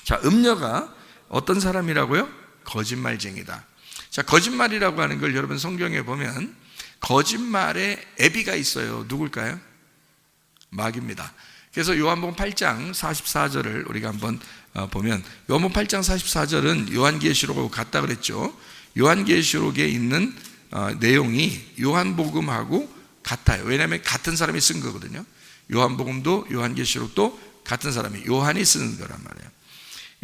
자, 음녀가 어떤 사람이라고요? 거짓말쟁이다. 자, 거짓말이라고 하는 걸 여러분 성경에 보면 거짓말에 애비가 있어요. 누굴까요? 마귀입니다. 그래서 요한복음 8장 44절을 우리가 한번 보면, 요한복음 8장 44절은 요한계시록하고 같다 그랬죠. 요한계시록에 있는 내용이 요한복음하고 같아요. 왜냐하면 같은 사람이 쓴 거거든요. 요한복음도 요한계시록도 같은 사람이 요한이 쓰는 거란 말이에요.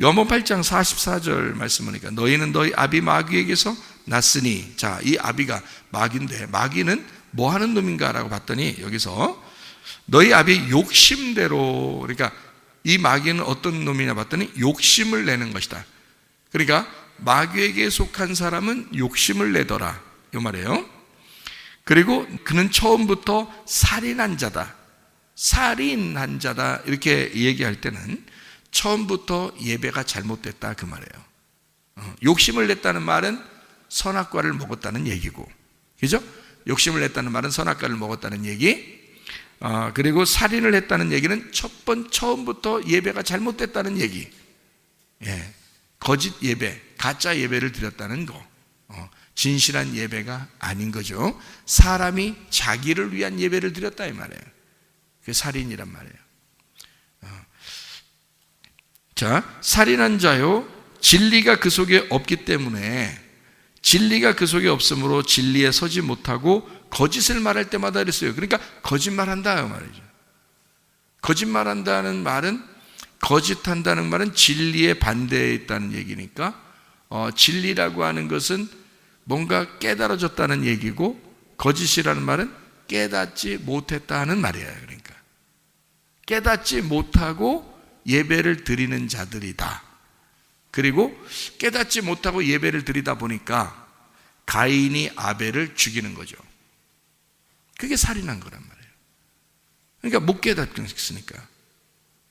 요한복음 8장 44절 말씀 보니까 너희는 너희 아비 마귀에게서 났으니, 자, 이 아비가 마귀인데 마귀는 뭐 하는 놈인가 라고 봤더니 여기서 너희 아비 욕심대로, 그러니까 이 마귀는 어떤 놈이냐 봤더니 욕심을 내는 것이다. 그러니까 마귀에게 속한 사람은 욕심을 내더라 이 말이에요. 그리고 그는 처음부터 살인한 자다. 살인한 자다 이렇게 얘기할 때는 처음부터 예배가 잘못됐다 그 말이에요. 욕심을 냈다는 말은 선악과를 먹었다는 얘기고, 그죠? 욕심을 냈다는 말은 선악과를 먹었다는 얘기. 그리고 살인을 했다는 얘기는 처음부터 예배가 잘못됐다는 얘기. 예, 거짓 예배, 가짜 예배를 드렸다는 거. 진실한 예배가 아닌 거죠. 사람이 자기를 위한 예배를 드렸다 이 말이에요. 그게 살인이란 말이에요. 자, 살인한 자요, 진리가 그 속에 없기 때문에, 진리가 그 속에 없으므로 진리에 서지 못하고 거짓을 말할 때마다 이랬어요. 그러니까 거짓말한다 그 말이죠. 거짓말한다는 말은, 거짓한다는 말은 진리에 반대에 있다는 얘기니까 진리라고 하는 것은 뭔가 깨달아졌다는 얘기고, 거짓이라는 말은 깨닫지 못했다는 말이에요. 그러니까 깨닫지 못하고 예배를 드리는 자들이다. 그리고 깨닫지 못하고 예배를 드리다 보니까 가인이 아벨을 죽이는 거죠. 그게 살인한 거란 말이에요. 그러니까 못 깨닫으니까.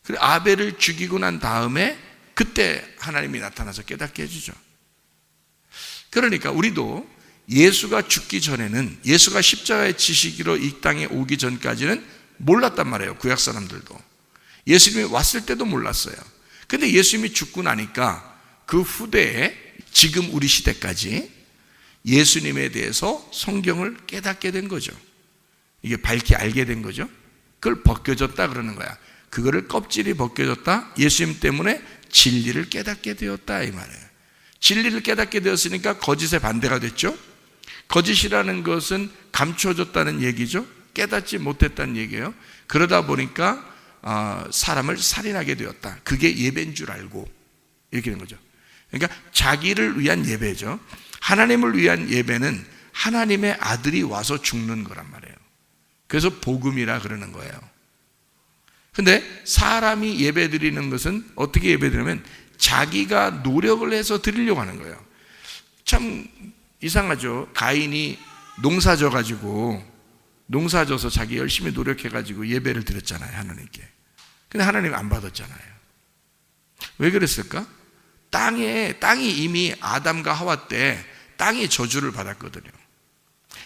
그래, 아벨을 죽이고 난 다음에 그때 하나님이 나타나서 깨닫게 해주죠. 그러니까 우리도 예수가 죽기 전에는, 예수가 십자가에 지시기로 이 땅에 오기 전까지는 몰랐단 말이에요. 구약 사람들도 예수님이 왔을 때도 몰랐어요. 근데 예수님이 죽고 나니까 그 후대에 지금 우리 시대까지 예수님에 대해서 성경을 깨닫게 된 거죠. 이게 밝히 알게 된 거죠. 그걸 벗겨졌다 그러는 거야. 그거를 껍질이 벗겨졌다. 예수님 때문에 진리를 깨닫게 되었다 이 말이에요. 진리를 깨닫게 되었으니까 거짓의 반대가 됐죠. 거짓이라는 것은 감춰졌다는 얘기죠. 깨닫지 못했다는 얘기예요. 그러다 보니까 사람을 살인하게 되었다. 그게 예배인 줄 알고 이렇게 된 거죠. 그러니까 자기를 위한 예배죠. 하나님을 위한 예배는 하나님의 아들이 와서 죽는 거란 말이에요. 그래서 복음이라 그러는 거예요. 근데 사람이 예배 드리는 것은 어떻게 예배 드리냐면 자기가 노력을 해서 드리려고 하는 거예요. 참 이상하죠. 가인이 농사 져서 자기 열심히 노력해가지고 예배를 드렸잖아요, 하나님께. 근데 하나님 안 받았잖아요. 왜 그랬을까? 땅이 이미 아담과 하와 때 땅이 저주를 받았거든요.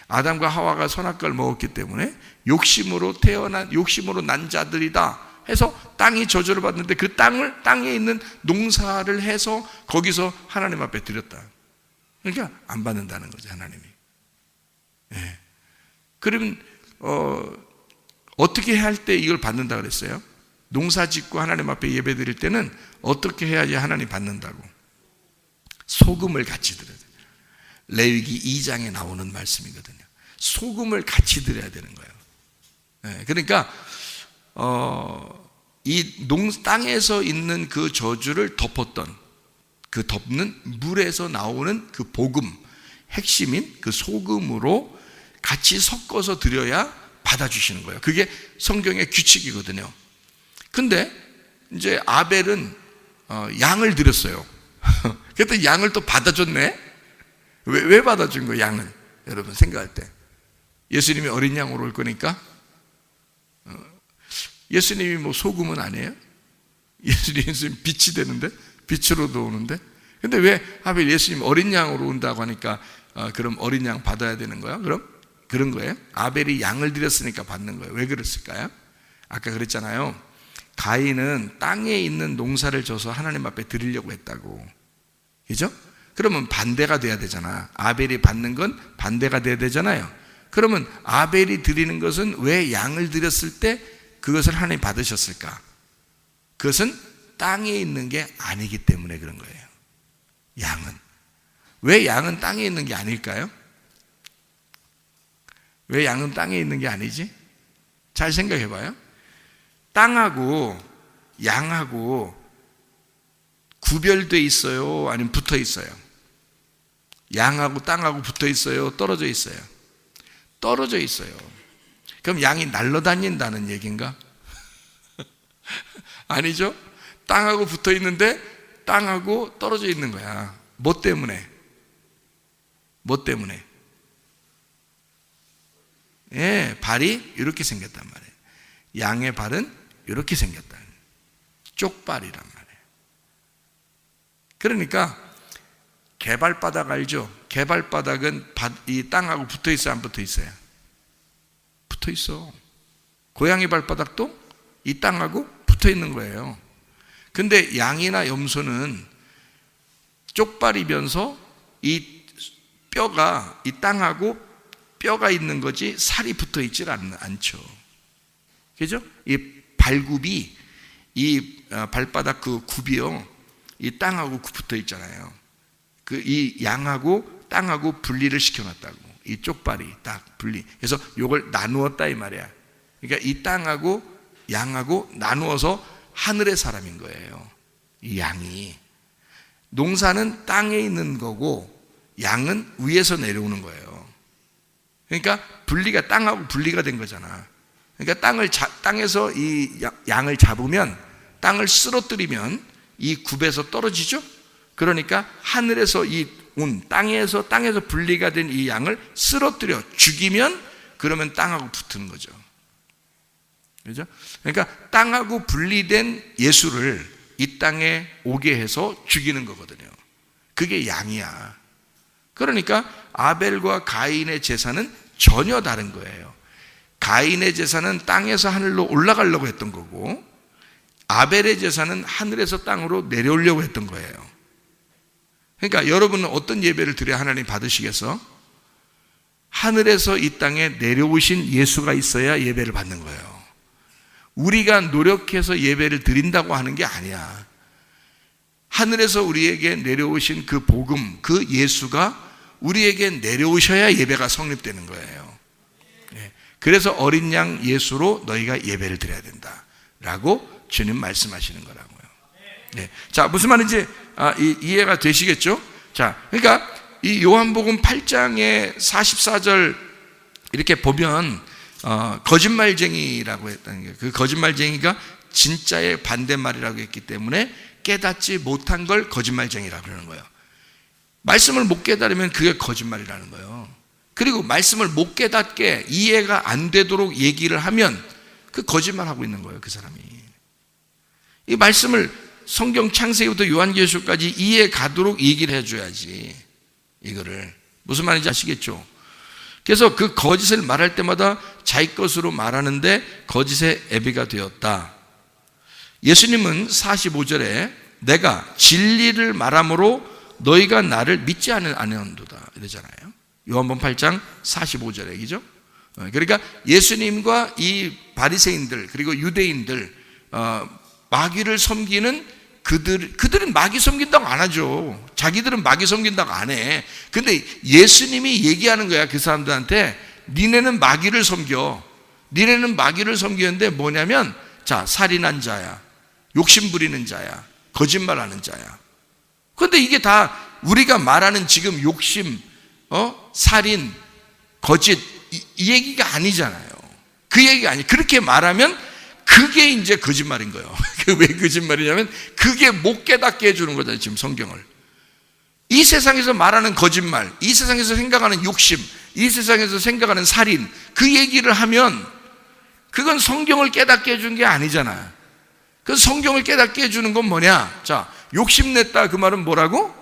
아담과 하와가 선악과를 먹었기 때문에 욕심으로 난 자들이다 해서 땅이 저주를 받는데, 그 땅에 있는 농사를 해서 거기서 하나님 앞에 드렸다. 그러니까 안 받는다는 거죠, 하나님이. 예. 그러면 어떻게 할 때 이걸 받는다 그랬어요? 농사 짓고 하나님 앞에 예배 드릴 때는 어떻게 해야지 하나님 받는다고? 소금을 같이 드려야 돼요. 레위기 2장에 나오는 말씀이거든요. 소금을 같이 드려야 되는 거예요. 네, 그러니까 이 땅에서 있는 그 저주를 덮었던, 그 덮는 물에서 나오는 그 복음, 핵심인 그 소금으로 같이 섞어서 드려야 받아주시는 거예요. 그게 성경의 규칙이거든요. 근데 이제 아벨은 양을 드렸어요. 그랬더니 양을 또 받아줬네. 왜 받아준 거예요, 양을? 여러분 생각할 때 예수님이 어린 양으로 올 거니까. 예수님이 뭐 소금은 아니에요? 예수님 빛이 되는데, 빛으로도 오는데. 근데 왜 하필 예수님 어린 양으로 온다고 하니까 그럼 어린 양 받아야 되는 거야? 그럼 그런 거예요? 아벨이 양을 드렸으니까 받는 거예요. 왜 그랬을까요? 아까 그랬잖아요. 가인은 땅에 있는 농사를 져서 하나님 앞에 드리려고 했다고. 그죠? 그러면 반대가 돼야 되잖아. 아벨이 받는 건 반대가 돼야 되잖아요. 그러면 아벨이 드리는 것은 왜 양을 드렸을 때 그것을 하나님 받으셨을까? 그것은 땅에 있는 게 아니기 때문에 그런 거예요. 양은. 왜 양은 땅에 있는 게 아닐까요? 왜 양은 땅에 있는 게 아니지? 잘 생각해 봐요. 땅하고 양하고 구별돼 있어요? 아니면 붙어 있어요? 양하고 땅하고 붙어 있어요? 떨어져 있어요? 떨어져 있어요. 그럼 양이 날아다닌다는 얘기인가? 아니죠? 땅하고 붙어 있는데 땅하고 떨어져 있는 거야. 뭐 때문에? 뭐 때문에? 예, 발이 이렇게 생겼단 말이에요. 양의 발은 이렇게 생겼다. 쪽발이란 말이에요. 그러니까 개발바닥 알죠? 개발바닥은 이 땅하고 붙어 있어요? 안 붙어 있어요? 붙어 있어. 고양이 발바닥도 이 땅하고 붙어 있는 거예요. 근데 양이나 염소는 쪽발이면서 이 뼈가 이 땅하고 뼈가 있는 거지 살이 붙어 있질 않죠. 그죠? 이 발굽이 이 발바닥 그 굽이요, 이 땅하고 붙어 있잖아요. 그 이 양하고 땅하고 분리를 시켜놨다고. 이 쪽발이 딱 분리. 그래서 요걸 나누었다 이 말이야. 그러니까 이 땅하고 양하고 나누어서 하늘의 사람인 거예요. 이 양이. 농사는 땅에 있는 거고 양은 위에서 내려오는 거예요. 그러니까 분리가 땅하고 분리가 된 거잖아. 그러니까 땅에서 이 양을 잡으면, 땅을 쓰러뜨리면 이 굽에서 떨어지죠. 그러니까 하늘에서 땅에서 분리가 된 이 양을 쓰러뜨려 죽이면 그러면 땅하고 붙는 거죠. 그죠? 그러니까 땅하고 분리된 예수를 이 땅에 오게 해서 죽이는 거거든요. 그게 양이야. 그러니까 아벨과 가인의 제사는 전혀 다른 거예요. 가인의 제사는 땅에서 하늘로 올라가려고 했던 거고, 아벨의 제사는 하늘에서 땅으로 내려오려고 했던 거예요. 그러니까 여러분은 어떤 예배를 드려야 하나님 받으시겠어? 하늘에서 이 땅에 내려오신 예수가 있어야 예배를 받는 거예요. 우리가 노력해서 예배를 드린다고 하는 게 아니야. 하늘에서 우리에게 내려오신 그 복음, 그 예수가 우리에게 내려오셔야 예배가 성립되는 거예요. 그래서 어린 양 예수로 너희가 예배를 드려야 된다 라고 주님 말씀하시는 거라고요. 자, 무슨 말인지 이해가 되시겠죠? 자, 그러니까 이 요한복음 8장의 44절 이렇게 보면 거짓말쟁이라고 했다는 거예요. 그 거짓말쟁이가 진짜의 반대말이라고 했기 때문에 깨닫지 못한 걸 거짓말쟁이라고 그러는 거예요. 말씀을 못 깨달으면 그게 거짓말이라는 거예요. 그리고 말씀을 못 깨닫게 이해가 안 되도록 얘기를 하면 그 거짓말하고 있는 거예요, 그 사람이. 이 말씀을 성경 창세기부터 요한계시록까지 이해 가도록 얘기를 해줘야지. 이거를 무슨 말인지 아시겠죠? 그래서 그 거짓을 말할 때마다 자기 것으로 말하는데 거짓의 애비가 되었다. 예수님은 45절에 내가 진리를 말함으로 너희가 나를 믿지 않는도다 이러잖아요. 요한복음 8장 45절에 얘기죠. 그러니까 예수님과 이 바리새인들 그리고 유대인들 마귀를 섬기는 그들은 마귀 섬긴다고 안 하죠. 자기들은 마귀 섬긴다고 안 해. 근데 예수님이 얘기하는 거야, 그 사람들한테. 니네는 마귀를 섬겨. 니네는 마귀를 섬기는데 뭐냐면, 자, 살인한 자야, 욕심 부리는 자야, 거짓말하는 자야. 근데 이게 다 우리가 말하는 지금 욕심, 살인, 거짓 이 얘기가 아니잖아요. 그 얘기가 아니. 그렇게 말하면 그게 이제 거짓말인 거예요. 왜 거짓말이냐면 그게 못 깨닫게 해주는 거잖아요, 지금 성경을. 이 세상에서 말하는 거짓말, 이 세상에서 생각하는 욕심, 이 세상에서 생각하는 살인, 그 얘기를 하면 그건 성경을 깨닫게 해준 게 아니잖아. 그 성경을 깨닫게 해주는 건 뭐냐? 자, 욕심냈다 그 말은 뭐라고?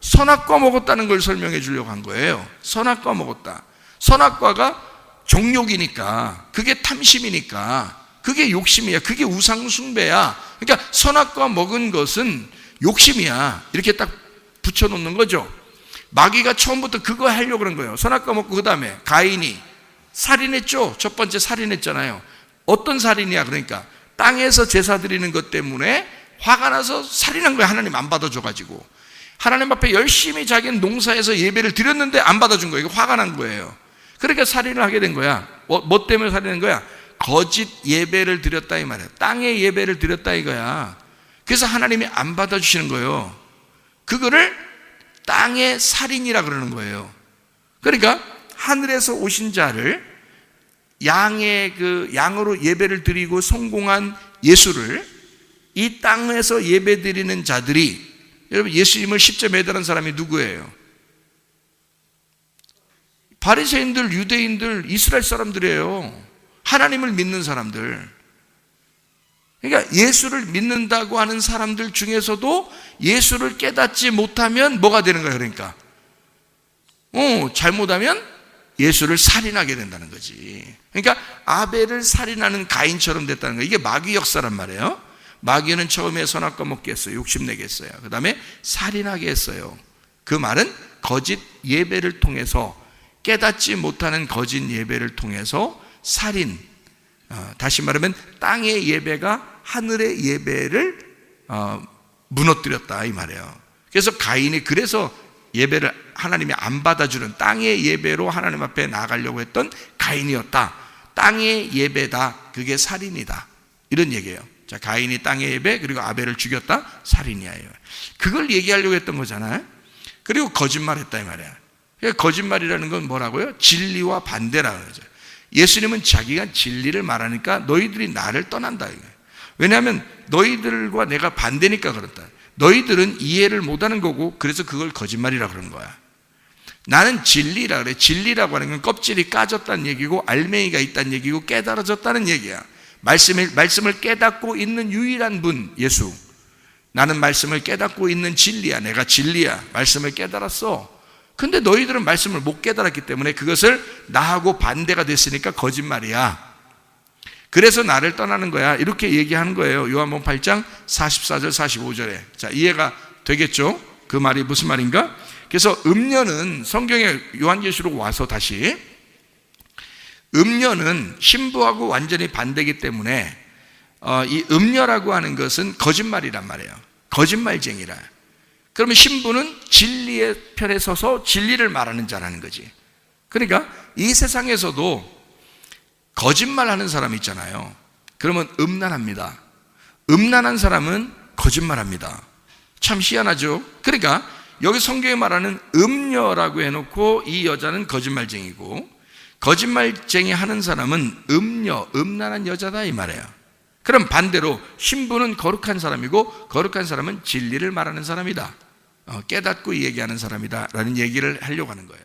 선악과 먹었다는 걸 설명해 주려고 한 거예요. 선악과 먹었다. 선악과가 정욕이니까, 그게 탐심이니까 그게 욕심이야. 그게 우상숭배야. 그러니까 선악과 먹은 것은 욕심이야. 이렇게 딱 붙여놓는 거죠. 마귀가 처음부터 그거 하려고 그런 거예요. 선악과 먹고 그 다음에 가인이 살인했죠. 첫 번째 살인했잖아요. 어떤 살인이야? 그러니까 땅에서 제사 드리는 것 때문에 화가 나서 살인한 거야. 하나님 안 받아줘가지고. 하나님 앞에 열심히 자기는 농사에서 예배를 드렸는데 안 받아준 거예요. 화가 난 거예요. 그러니까 살인을 하게 된 거야. 뭐 때문에 살인한 거야? 거짓 예배를 드렸다 이 말이야. 땅에 예배를 드렸다 이거야. 그래서 하나님이 안 받아주시는 거예요. 그거를 땅의 살인이라 그러는 거예요. 그러니까 하늘에서 오신 자를 양으로 예배를 드리고 성공한 예수를 이 땅에서 예배 드리는 자들이, 여러분 예수님을 십자가에 매달은 사람이 누구예요? 바리새인들, 유대인들, 이스라엘 사람들이에요. 하나님을 믿는 사람들. 그러니까 예수를 믿는다고 하는 사람들 중에서도 예수를 깨닫지 못하면 뭐가 되는 거예요? 그러니까 잘못하면 예수를 살인하게 된다는 거지. 그러니까 아벨을 살인하는 가인처럼 됐다는 거예요. 이게 마귀 역사란 말이에요. 마귀는 처음에 선악과 먹게 했어요. 욕심내게 했어요. 그 다음에 살인하게 했어요. 그 말은 거짓 예배를 통해서, 깨닫지 못하는 거짓 예배를 통해서 살인, 다시 말하면 땅의 예배가 하늘의 예배를 무너뜨렸다 이 말이에요. 그래서 가인이 그래서 예배를 하나님이 안 받아주는 땅의 예배로 하나님 앞에 나가려고 했던 가인이었다. 땅의 예배다. 그게 살인이다. 이런 얘기예요. 자, 가인이 땅의 예배 그리고 아벨을 죽였다. 살인이야. 그걸 얘기하려고 했던 거잖아요. 그리고 거짓말했다 이 말이야. 그러니까 거짓말이라는 건 뭐라고요? 진리와 반대라는 거죠. 예수님은 자기가 진리를 말하니까 너희들이 나를 떠난다 이거예요. 왜냐하면 너희들과 내가 반대니까 그렇다. 너희들은 이해를 못하는 거고 그래서 그걸 거짓말이라고 그러는 거야. 나는 진리라 그래. 진리라고 하는 건 껍질이 까졌다는 얘기고 알맹이가 있다는 얘기고 깨달아졌다는 얘기야. 말씀을 깨닫고 있는 유일한 분 예수. 나는 말씀을 깨닫고 있는 진리야. 내가 진리야. 말씀을 깨달았어. 근데 너희들은 말씀을 못 깨달았기 때문에 그것을 나하고 반대가 됐으니까 거짓말이야. 그래서 나를 떠나는 거야. 이렇게 얘기하는 거예요. 요한복음 8장 44절 45절에. 자, 이해가 되겠죠? 그 말이 무슨 말인가? 그래서 음녀는 성경에 요한계시록 와서 다시 음녀는 신부하고 완전히 반대이기 때문에 이 음녀라고 하는 것은 거짓말이란 말이에요. 거짓말쟁이라. 그러면 신부는 진리의 편에 서서 진리를 말하는 자라는 거지. 그러니까 이 세상에서도 거짓말하는 사람이 있잖아요. 그러면 음란합니다. 음란한 사람은 거짓말합니다. 참 희한하죠. 그러니까 여기 성경에 말하는 음녀라고 해놓고 이 여자는 거짓말쟁이고, 거짓말쟁이 하는 사람은 음녀, 음란한 여자다 이 말이에요. 그럼 반대로 신부는 거룩한 사람이고 거룩한 사람은 진리를 말하는 사람이다. 깨닫고 얘기하는 사람이다 라는 얘기를 하려고 하는 거예요.